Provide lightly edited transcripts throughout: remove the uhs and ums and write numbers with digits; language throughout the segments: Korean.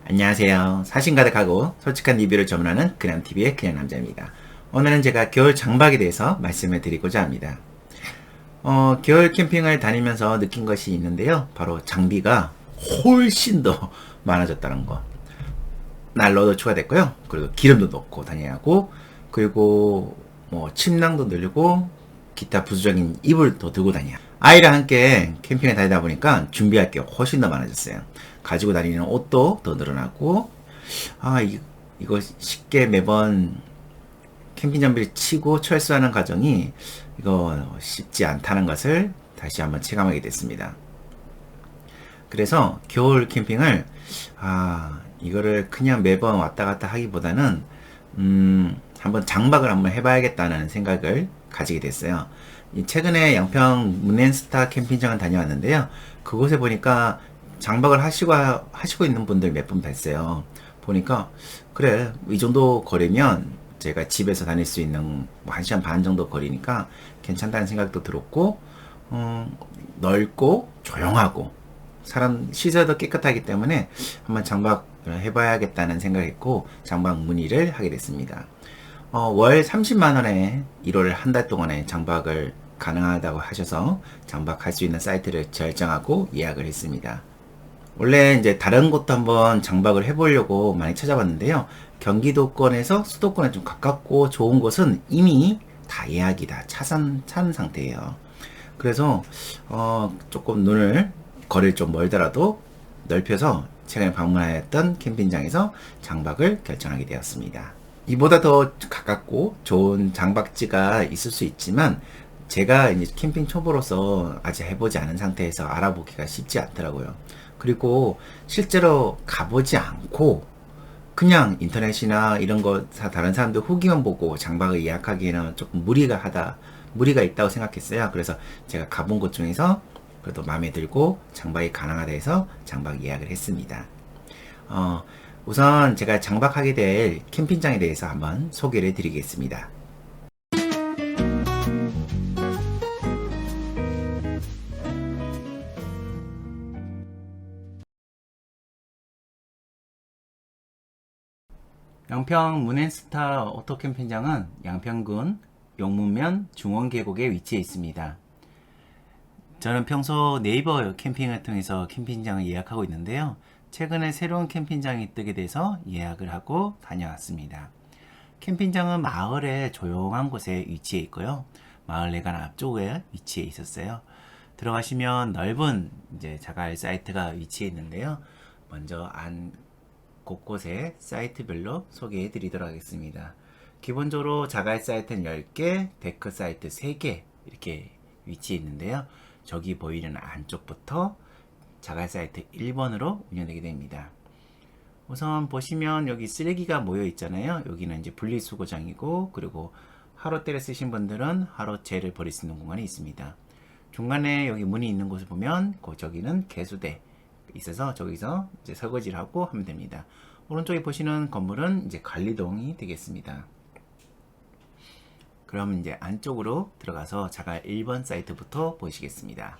안녕하세요. 사심 가득하고 솔직한 리뷰를 전문하는 그냥TV의 그냥남자입니다. 오늘은 제가 겨울 장박에 대해서 말씀을 드리고자 합니다. 겨울 캠핑을 다니면서 느낀 것이 있는데요. 바로 장비가 훨씬 더 많아졌다는 거. 난로도 추가됐고요. 그리고 기름도 넣고 다녀야 하고, 그리고 뭐 침낭도 늘리고, 기타 부수적인 이불 도 들고 다녀야. 아이랑 함께 캠핑에 다니다 보니까 준비할 게 훨씬 더 많아졌어요. 가지고 다니는 옷도 더 늘어나고, 이거 쉽게 매번 캠핑 장비를 치고 철수하는 과정이 이거 쉽지 않다는 것을 다시 한번 체감하게 됐습니다. 그래서 겨울 캠핑을 이거를 그냥 매번 왔다 갔다 하기보다는 한번 장박을 한번 해봐야겠다는 생각을 가지게 됐어요. 최근에 양평 문앤스타 캠핑장을 다녀왔는데요. 그곳에 보니까 장박을 하시고 있는 분들 몇 분 뵀어요. 보니까 그래 이 정도 거리면 제가 집에서 다닐 수 있는 뭐 1시간 반 정도 거리니까 괜찮다는 생각도 들었고, 넓고 조용하고 사람 시설도 깨끗하기 때문에 한번 장박을 해봐야겠다는 생각했고 장박 문의를 하게 됐습니다. 월 30만원에 1월 한 달 동안에 장박을 가능하다고 하셔서 장박할 수 있는 사이트를 결정하고 예약을 했습니다. 원래 이제 다른 곳도 한번 장박을 해보려고 많이 찾아봤는데요. 경기도권에서 수도권에 좀 가깝고 좋은 곳은 이미 다 예약이 다 찬 상태예요. 그래서 조금 거리를 좀 멀더라도 넓혀서 최근에 방문하였던 캠핑장에서 장박을 결정하게 되었습니다. 이보다 더 가깝고 좋은 장박지가 있을 수 있지만 제가 이제 캠핑 초보로서 아직 해보지 않은 상태에서 알아보기가 쉽지 않더라고요. 그리고 실제로 가보지 않고 그냥 인터넷이나 이런 거 다른 사람들 후기만 보고 장박을 예약하기에는 조금 무리가 있다고 생각했어요. 그래서 제가 가본 곳 중에서 그래도 마음에 들고 장박이 가능하다 해서 장박 예약을 했습니다. 우선 제가 장박하게 될 캠핑장에 대해서 한번 소개를 드리겠습니다. 양평 문앤스타 오토 캠핑장은 양평군 용문면 중원계곡에 위치해 있습니다. 저는 평소 네이버 캠핑을 통해서 캠핑장을 예약하고 있는데요. 최근에 새로운 캠핑장이 뜨게 돼서 예약을 하고 다녀왔습니다. 캠핑장은 마을의 조용한 곳에 위치해 있고요. 마을 내관 앞쪽에 위치해 있었어요. 들어가시면 넓은 이제 자갈 사이트가 위치해 있는데요. 먼저 곳곳에 사이트별로 소개해 드리도록 하겠습니다. 기본적으로 자갈 사이트는 10개, 데크 사이트 3개 이렇게 위치해 있는데요. 저기 보이는 안쪽부터 자갈 사이트 1번으로 운영되게 됩니다. 우선 보시면 여기 쓰레기가 모여 있잖아요. 여기는 이제 분리수거장이고, 그리고 화로대를 쓰신 분들은 화로재를 버릴 수 있는 공간이 있습니다. 중간에 여기 문이 있는 곳을 보면 저기는 개수대 있어서 저기서 이제 설거지를 하고 하면 됩니다. 오른쪽에 보시는 건물은 이제 관리동이 되겠습니다. 그럼 이제 안쪽으로 들어가서 자갈 1번 사이트부터 보시겠습니다.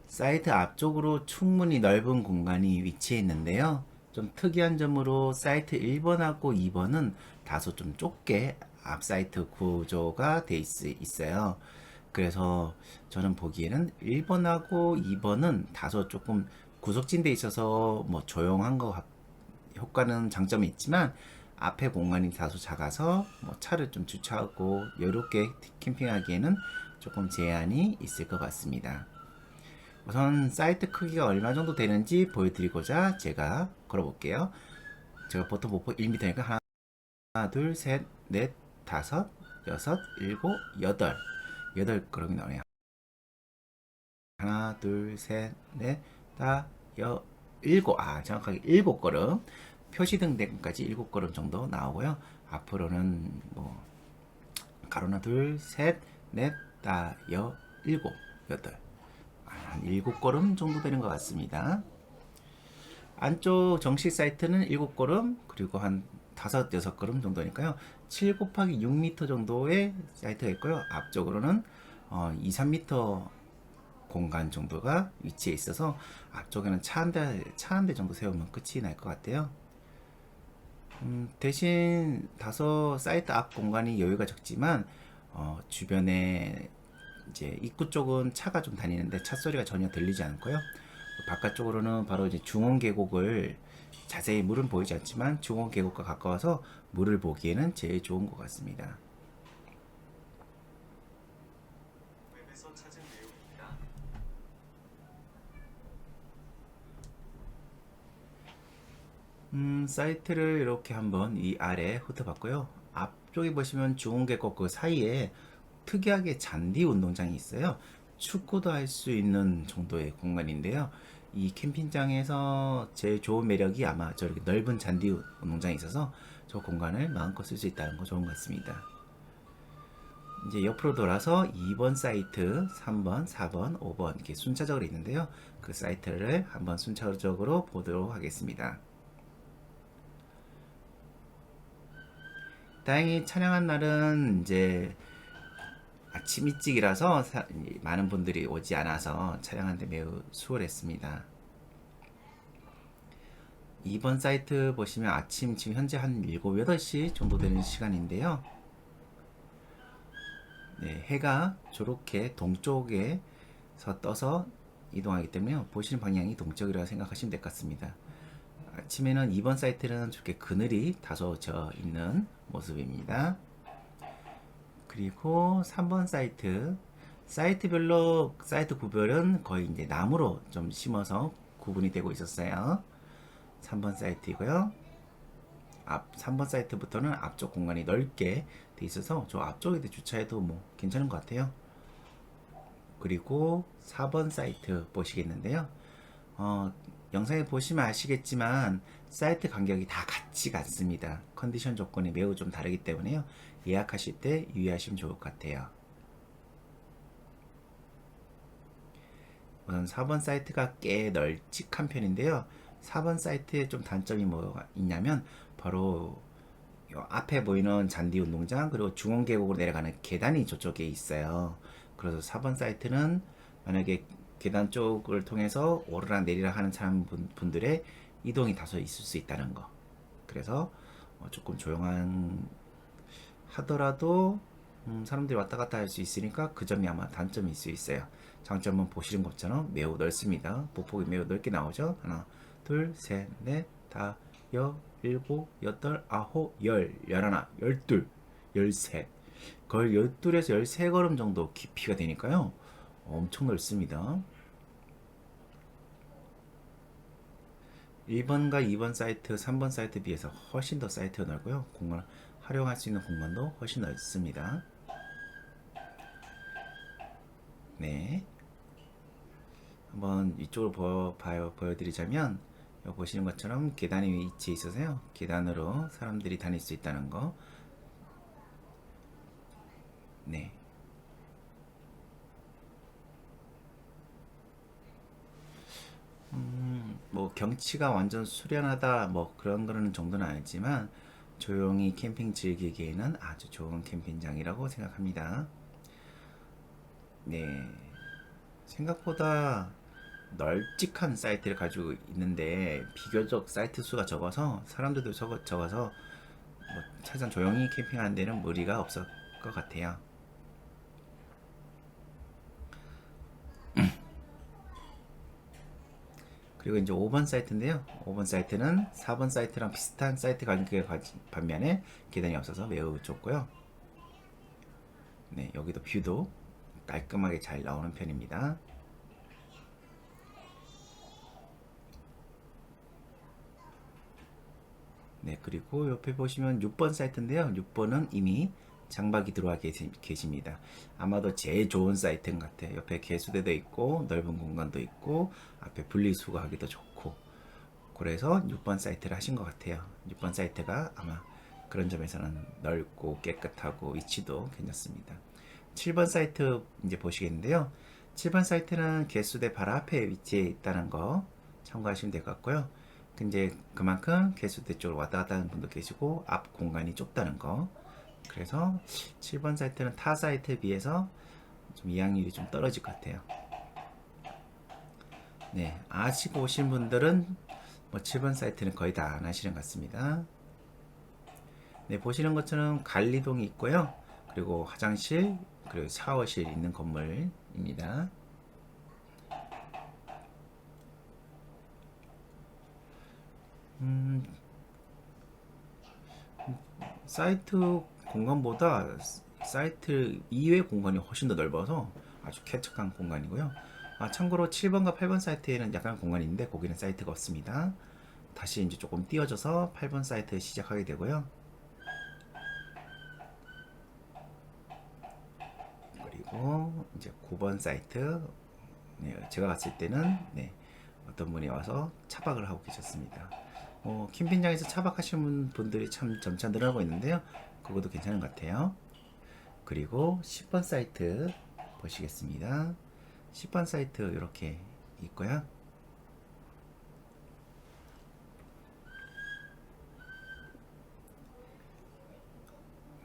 사이트 앞쪽으로 충분히 넓은 공간이 위치해 있는데요. 좀 특이한 점으로 사이트 1번하고 2번은 다소 좀 좁게 앞 사이트 구조가 돼 있어요. 그래서 저는 보기에는 1번하고 2번은 다소 조금 구석진 데 있어서 뭐 조용한 효과는 장점이 있지만 앞에 공간이 다소 작아서 뭐 차를 좀 주차하고 여유롭게 캠핑하기에는 조금 제한이 있을 것 같습니다. 우선 사이트 크기가 얼마 정도 되는지 보여드리고자 제가 걸어볼게요. 제가 보통 목표 1m니까 하나, 둘, 셋, 넷, 다섯, 여섯, 일곱, 여덟 걸음이 나오네요. 하나, 둘, 셋, 넷, 다, 일곱. 정확하게 7걸음. 표시등 대까지 7걸음 정도 나오고요. 앞으로는 뭐 가로나 둘, 셋, 넷, 다, 일곱, 여덟. 한 7걸음 정도 되는 것 같습니다. 안쪽 정식 사이트는 7걸음, 그리고 한 5, 6걸음 정도니까요. 7 곱하기 6m 정도의 사이트가 있고요. 앞쪽으로는 2, 3m 공간 정도가 위치해 있어서 앞쪽에는 차 한 대 정도 세우면 끝이 날 것 같아요. 대신 다소 사이트 앞 공간이 여유가 적지만 주변에 이제 입구 쪽은 차가 좀 다니는데 차 소리가 전혀 들리지 않고요. 바깥쪽으로는 바로 이제 중원 계곡을 자세히 물은 보이지 않지만 중원 계곡과 가까워서 물을 보기에는 제일 좋은 것 같습니다. 웹에서 찾은 내용입니다. 사이트를 이렇게 한번 이 아래 훑어봤고요. 앞쪽에 보시면 중원계곡 그 사이에 특이하게 잔디 운동장이 있어요. 축구도 할 수 있는 정도의 공간인데요. 이 캠핑장에서 제일 좋은 매력이 아마 저렇게 넓은 잔디 운동장이 있어서 저 공간을 마음껏 쓸 수 있다는 거 좋은 것 같습니다. 이제 옆으로 돌아서 2번 사이트, 3번, 4번, 5번 이렇게 순차적으로 있는데요. 그 사이트를 한번 순차적으로 보도록 하겠습니다. 다행히 촬영한 날은 이제 아침 일찍이라서 많은 분들이 오지 않아서 촬영하는데 매우 수월했습니다. 2번 사이트 보시면 아침 지금 현재 한 7, 8시 정도 되는 시간인데요. 네, 해가 저렇게 동쪽에서 떠서 이동하기 때문에 보시는 방향이 동쪽이라고 생각하시면 될 것 같습니다. 아침에는 2번 사이트는 저렇게 그늘이 다소 져 있는 모습입니다. 그리고 3번 사이트별로 사이트 구별은 거의 이제 나무로 좀 심어서 구분이 되고 있었어요. 3번 사이트이고요. 3번 사이트부터는 앞쪽 공간이 넓게 돼 있어서 저 앞쪽에 주차해도 뭐 괜찮은 것 같아요. 그리고 4번 사이트 보시겠는데요. 영상에 보시면 아시겠지만 사이트 간격이 다 같지가 않습니다. 컨디션 조건이 매우 좀 다르기 때문에요. 예약하실 때 유의하시면 좋을 것 같아요. 우선 4번 사이트가 꽤 널찍한 편인데요. 4번 사이트에 좀 단점이 뭐가 있냐면 바로 요 앞에 보이는 잔디 운동장 그리고 중원 계곡으로 내려가는 계단이 저쪽에 있어요. 그래서 4번 사이트는 만약에 계단 쪽을 통해서 오르락 내리락 하는 분들의 이동이 다소 있을 수 있다는 거. 그래서 조금 조용한 하더라도 사람들이 왔다 갔다 할 수 있으니까 그 점이 아마 단점일 수 있어요. 장점은 보시는 것처럼 매우 넓습니다. 보폭이 매우 넓게 나오죠. 하나, 둘, 셋, 넷, 다, 여, 일곱, 여덟, 아홉, 열, 열하나, 열둘, 열셋. 거의 12에서 13걸음 정도 깊이가 되니까요. 엄청 넓습니다. 1번과 2번 사이트, 3번 사이트 비해서 훨씬 더 사이트가 넓고요. 공간을 활용할 수 있는 공간도 훨씬 넓습니다. 네. 한번 이쪽으로 보여드리자면 여기 보시는 것처럼 계단이 위치해 있어서요. 계단으로 사람들이 다닐 수 있다는 거. 네. 뭐 경치가 완전 수련하다 뭐 그런 거는 정도는 아니지만 조용히 캠핑 즐기기에는 아주 좋은 캠핑장이라고 생각합니다. 네. 생각보다 널찍한 사이트를 가지고 있는데 비교적 사이트 수가 적어서 사람들도 적어서 뭐 차선 조용히 캠핑하는 데는 무리가 없을 것 같아요. 그리고 이제 5번 사이트인데요. 5번 사이트는 4번 사이트랑 비슷한 사이트 간격의 반면에 계단이 없어서 매우 좁고요. 네, 여기도 뷰도 깔끔하게 잘 나오는 편입니다. 네, 그리고 옆에 보시면 6번 사이트인데요. 6번은 이미 장박이 들어와 계십니다. 아마도 제일 좋은 사이트인 것 같아요. 옆에 개수대도 있고 넓은 공간도 있고 앞에 분리수거하기도 좋고 그래서 6번 사이트를 하신 것 같아요. 6번 사이트가 아마 그런 점에서는 넓고 깨끗하고 위치도 괜찮습니다. 7번 사이트 이제 보시겠는데요. 7번 사이트는 개수대 바로 앞에 위치해 있다는 거 참고하시면 될 것 같고요. 근데 그만큼 개수대 쪽으로 왔다 갔다 하는 분도 계시고 앞 공간이 좁다는 거. 그래서 7번 사이트는 타 사이트에 비해서 좀 이양률이 좀 떨어질 것 같아요. 네, 아시고 오신 분들은 뭐 7번 사이트는 거의 다 안 하시는 것 같습니다. 네, 보시는 것처럼 관리동이 있고요. 그리고 화장실, 그리고 샤워실 있는 건물입니다. 사이트 공간보다 사이트 이외 공간이 훨씬 더 넓어서 아주 쾌적한 공간이고요. 참고로 7번과 8번 사이트에는 약간 공간이 있는데 거기는 사이트가 없습니다. 다시 이제 조금 띄워져서 8번 사이트 시작하게 되고요. 그리고 이제 9번 사이트, 네, 제가 갔을 때는 네, 어떤 분이 와서 차박을 하고 계셨습니다. 캠핑장에서 차박하시는 분들이 참 점차 늘어나고 있는데요. 그것도 괜찮은 것 같아요. 그리고 10번 사이트 보시겠습니다. 10번 사이트 이렇게 있고요.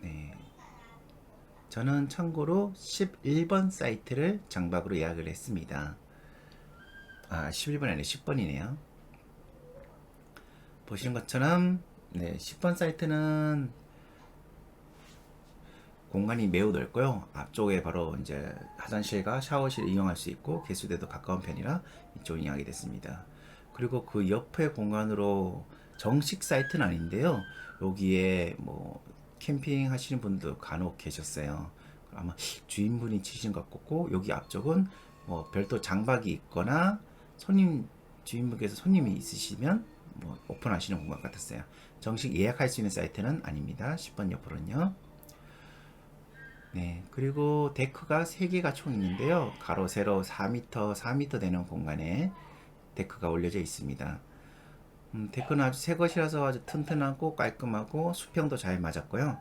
네, 저는 참고로 11번 사이트를 장박으로 예약을 했습니다. 11번 아니라 10번이네요. 보시는 것처럼 네, 10번 사이트는 공간이 매우 넓고요. 앞쪽에 바로 이제 화장실과 샤워실 이용할 수 있고 개수대도 가까운 편이라 이쪽을 이용하게 됐습니다. 그리고 그 옆에 공간으로 정식 사이트는 아닌데요. 여기에 뭐 캠핑 하시는 분도 간혹 계셨어요. 아마 주인분이 치신 것 같고 여기 앞쪽은 뭐 별도 장박이 있거나 주인분께서 손님이 있으시면 뭐 오픈하시는 공간 같았어요. 정식 예약할 수 있는 사이트는 아닙니다. 10번 옆으로는요. 네, 그리고 데크가 3개가 총 있는데요. 가로, 세로 4m, 4m 되는 공간에 데크가 올려져 있습니다. 데크는 아주 새 것이라서 아주 튼튼하고 깔끔하고 수평도 잘 맞았고요.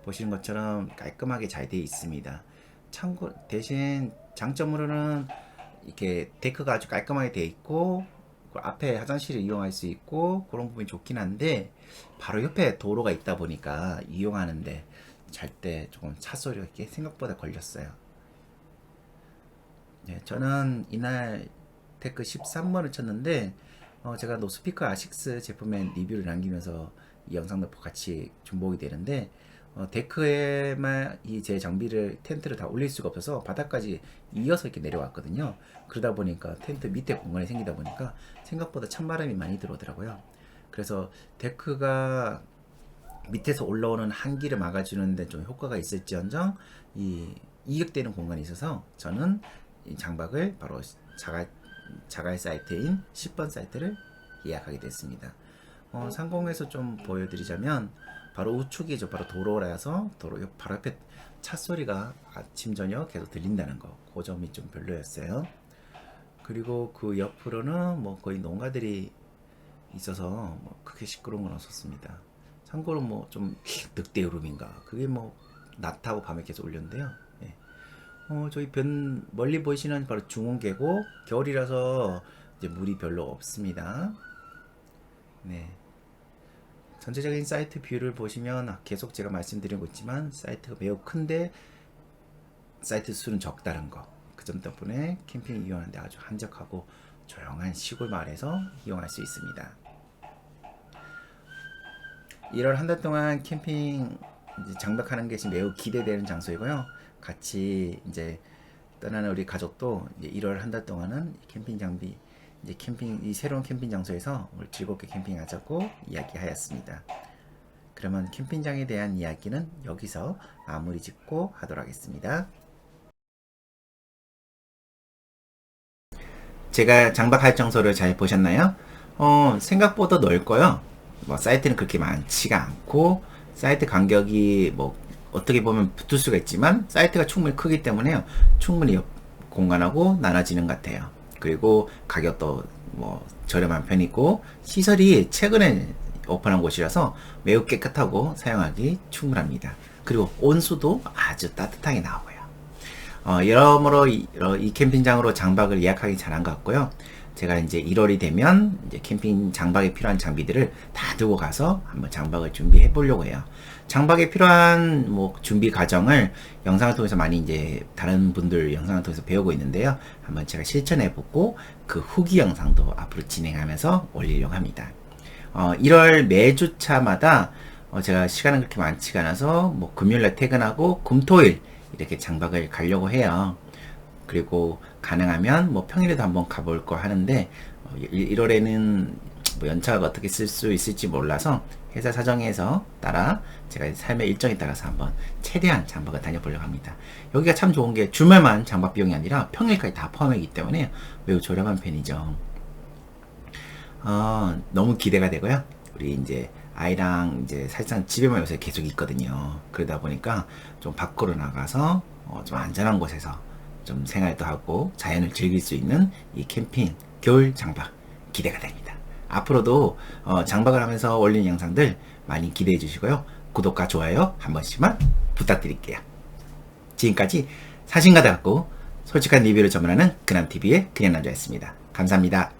보시는 것처럼 깔끔하게 잘 되어 있습니다. 참고 대신 장점으로는 이렇게 데크가 아주 깔끔하게 되어 있고 앞에 화장실을 이용할 수 있고 그런 부분이 좋긴 한데 바로 옆에 도로가 있다 보니까 이용하는데 잘 때 조금 차 소리가 이렇게 생각보다 걸렸어요. 네, 저는 이날 데크 13번을 쳤는데 제가 노스피커 아식스 제품의 리뷰를 남기면서 이 영상도 같이 중복이 되는데 데크에만 이 제 장비를 텐트를 다 올릴 수가 없어서 바닥까지 이어서 이렇게 내려왔거든요. 그러다 보니까 텐트 밑에 공간이 생기다 보니까 생각보다 찬바람이 많이 들어오더라고요. 그래서 데크가 밑에서 올라오는 한기를 막아주는데 좀 효과가 있을지언정 이 이격되는 공간이 있어서 저는 이 장박을 바로 자갈 사이트인 10번 사이트를 예약하게 됐습니다. 상공에서 좀 보여드리자면 바로 우측이죠. 바로 도로라서 도로 바로 옆에 차 소리가 아침 저녁 계속 들린다는 거, 그 점이 좀 별로였어요. 그리고 그 옆으로는 뭐 거의 농가들이 있어서 뭐 크게 시끄러운 건 없었습니다. 참고로 뭐 좀 늑대 흐름인가 그게 뭐 낮하고 밤에 계속 울렸는데요. 예. 저희 멀리 보이시는 바로 중원계고 겨울이라서 이제 물이 별로 없습니다. 네. 전체적인 사이트 뷰를 보시면 계속 제가 말씀드리고 있지만 사이트가 매우 큰데 사이트 수는 적다는 거. 그 점 덕분에 캠핑 이용하는데 아주 한적하고 조용한 시골 마을에서 이용할 수 있습니다. 1월 한 달 동안 캠핑 장박하는 것이 매우 기대되는 장소이고요. 같이 이제 떠나는 우리 가족도 이제 1월 한 달 동안은 캠핑 장비 이제 이 새로운 캠핑 장소에서 오늘 즐겁게 캠핑하자고 이야기하였습니다. 그러면 캠핑장에 대한 이야기는 여기서 마무리 짓고 하도록 하겠습니다. 제가 장박할 장소를 잘 보셨나요? 생각보다 넓고요. 뭐 사이트는 그렇게 많지가 않고 사이트 간격이 뭐 어떻게 보면 붙을 수가 있지만 사이트가 충분히 크기 때문에요. 충분히 공간하고 나눠지는 것 같아요. 그리고 가격도 뭐 저렴한 편이고 시설이 최근에 오픈한 곳이라서 매우 깨끗하고 사용하기 충분합니다. 그리고 온수도 아주 따뜻하게 나오고요. 여러모로 이 캠핑장으로 장박을 예약하기 잘한 것 같고요. 제가 이제 1월이 되면 이제 캠핑 장박에 필요한 장비들을 다 들고 가서 한번 장박을 준비해 보려고 해요. 장박에 필요한 뭐 준비 과정을 영상을 통해서 많이 이제 다른 분들 영상을 통해서 배우고 있는데요. 한번 제가 실천해 보고 그 후기 영상도 앞으로 진행하면서 올리려고 합니다. 1월 매주차마다 제가 시간은 그렇게 많지가 않아서 뭐 금요일날 퇴근하고 금토일 이렇게 장박을 가려고 해요. 그리고 가능하면 뭐 평일에도 한번 가볼 거 하는데 1월에는 뭐 연차가 어떻게 쓸 수 있을지 몰라서 회사 사정에서 따라 제가 삶의 일정에 따라서 한번 최대한 장박을 다녀보려고 합니다. 여기가 참 좋은 게 주말만 장박 비용이 아니라 평일까지 다 포함이기 때문에 매우 저렴한 편이죠. 너무 기대가 되고요. 우리 이제 아이랑 이제 사실상 집에만 요새 계속 있거든요. 그러다 보니까 좀 밖으로 나가서 좀 안전한 곳에서 좀 생활도 하고 자연을 즐길 수 있는 이 캠핑 겨울 장박 기대가 됩니다. 앞으로도 장박을 하면서 올리는 영상들 많이 기대해 주시고요. 구독과 좋아요 한 번씩만 부탁드릴게요. 지금까지 사진가다 갖고 솔직한 리뷰를 전문하는 그남TV의 그냥남자였습니다. 감사합니다.